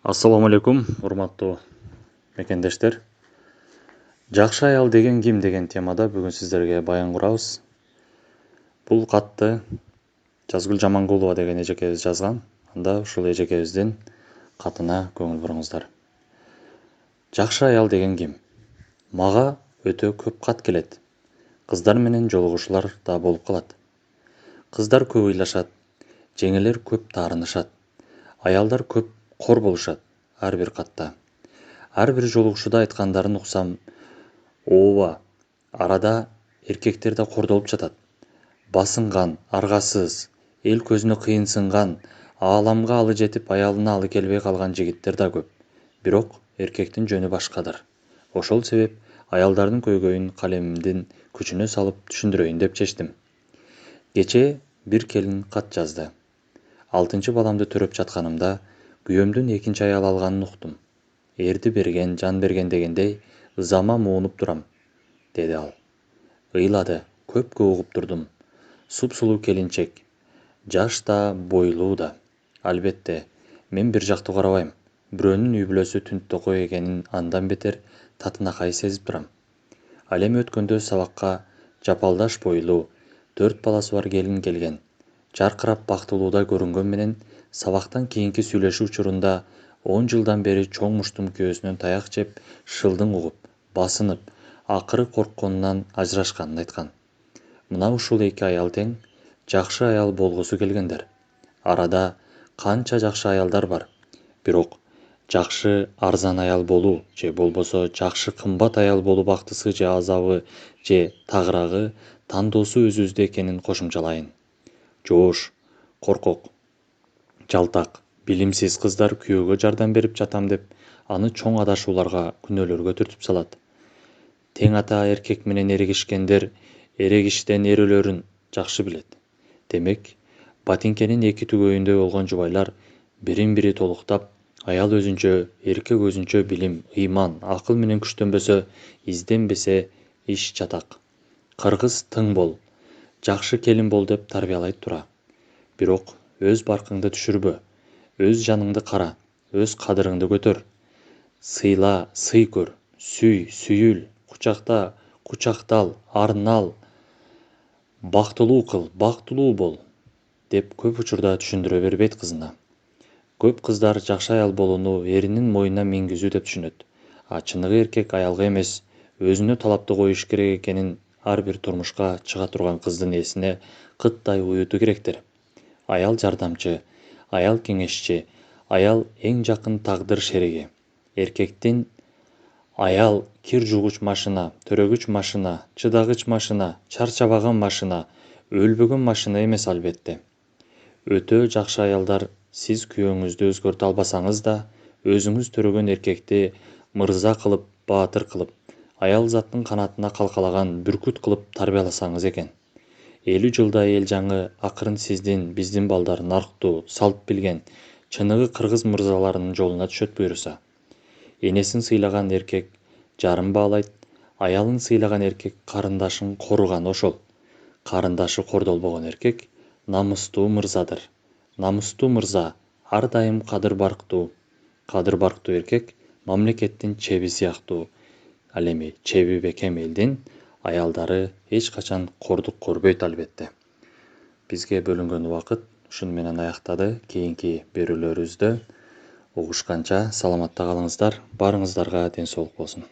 Ассаламу алейкум, урматтуу мекендештер. Жакшы аял деген ким деген темада бүгүн сиздерге баян курабыз. Бул катты Жазгүл Жамангулова деген эжекебиз жазган. Анда ушул эжекебиздин катына көңүл буруңуздар. Жакшы аял деген ким? Мага өтө көп кат келет. Кыздар менен жолугушуулар да болуп калат. Кыздар көп ыйлашат, жеңелер көп таарынышат. Аялдар көп кор болушат ар бир катта. Ар бир жолугушууда айткандарын уксам, ооба, арада эркектер да кордолуп жатат. Басынган, аргасыз, эл көзүнө кыйынсынган, ааламга алы жетип аялына алы келбей калган жигиттер да көп. Бирок эркектин жөнү башкадыр. Ошол себеп аялдардын көйгөйүн калемимдин күчүнө салып түшүндүрөйүн деп чечтим. Кечээ бир келин кат жазды. 6 баламды төрөп жатканымда күйөөмдүн 2 аял алганын уктум. Эрди берген, жан берген дегендей ызама муунуп турам, деди ал. Ыйлады, көпкө угуп турдум. Супсулуу келинчек, жаш да, бойлуу да. Албетте, мен бир жактуу карабайм. Бирөөнүн үй бүлөсү түнтөкөй экенин андан бетер татынакай сезип турам. Ал эми өткөндө сабакка жапалдаш бойлуу, 4 баласы бар келин келген. Жаркырап бактылуудай көрүнгөн менен сабактан кийинки сүйлөшүү учурунда 10 жылдан бери чоң муштум күйөөсүнөн таяк жеп, шылдың угуп, басынып, акыры коркконунан ажырашканын айткан. Мына ушул 2 аял тең жакшы аял болгусу келгендер. Арада канча жакшы аялдар бар. Бирок жакшы арзан аял болуу же болбосо жакшы кымбат аял болуу бактысы же азабы же тагыраагы тандоосу өзүбүздө экенин кошумчалайын. Жоош, коркок, жалтак, билимсиз кыздар күйөөгө жардам берип жатам деп аны чоң адашууларга, күнөөлөргө түртүп салат. Тең ата эркек менен эрегишкендер эрегиштен эр өлөрүн жакшы билет. Демек, батинкенин 2 түгөйүндө болгон жубайлар бирин бири толуктап, аял өзүнчө, эркек өзүнчө билим, ыйман, акыл менен күчтөнбөсө, изденбесе иш жатак. Кыргыз тың бол, жакшы келин бол деп тарбиялайт тура. Бирок өз баркыңды түшүрбө, өз жаныңды кара, өз кадырыңды көтөр. Сыйла, сый көр, сүй, сүйүл, кучакта, кучактал, арнал, бактылуу кыл, бактылуу бол, деп көп учурда түшүндүрө бербейт кызына. Көп кыздар жакшы аял болууну эринин мойнуна мингизүү деп түшүнөт. А чыныгы эркек аялга эмес, өзүнө талапты коюш керек экенин ар бир турмушка чыга турган кыздын эсине кыттай уютуу керектир. Аял жардамчы, аял кеңешчи, аял эң жакын тагдыр шериги. Эркектин аял кир жуугуч машина, төрөгүч машина, чыдагыч машина, чарчабаган машина, өлбөгөн машина эмес албетте. Өтө жакшы аялдар сиз күйөөңүздү өзгөртө албасаңыз да, өзүңүз төрөгөн эркекти мырза кылып, баатыр кылып, аял заттын канатына калкалаган бүркүт кылып тарбияласаңыз экен. 50 жылда эл жаңы акырын сиздин, биздин балдар нарктуу, салт билген, чыныгы кыргыз мырзаларынын жолуна түшөт буюрса. Энесин сыйлаган эркек жарын баалайт, аялын сыйлаган эркек карындашын коруган ошол. Карындашы кордолбогон эркек намыстуу мырзадыр. Намыстуу мырза ар дайым кадыр барктуу эркек мамлекеттин чеби сыяктуу. Ал эми чеби бекем элдин аялдары эч качан кордук көрбөйт албетте. Бизге бөлүнгөн убакыт ушуну менен аяктады. Кийинки берүүлөрүбүздө угушканча саламатта калыңыздар. Баарыңыздарга ден соолук болсун.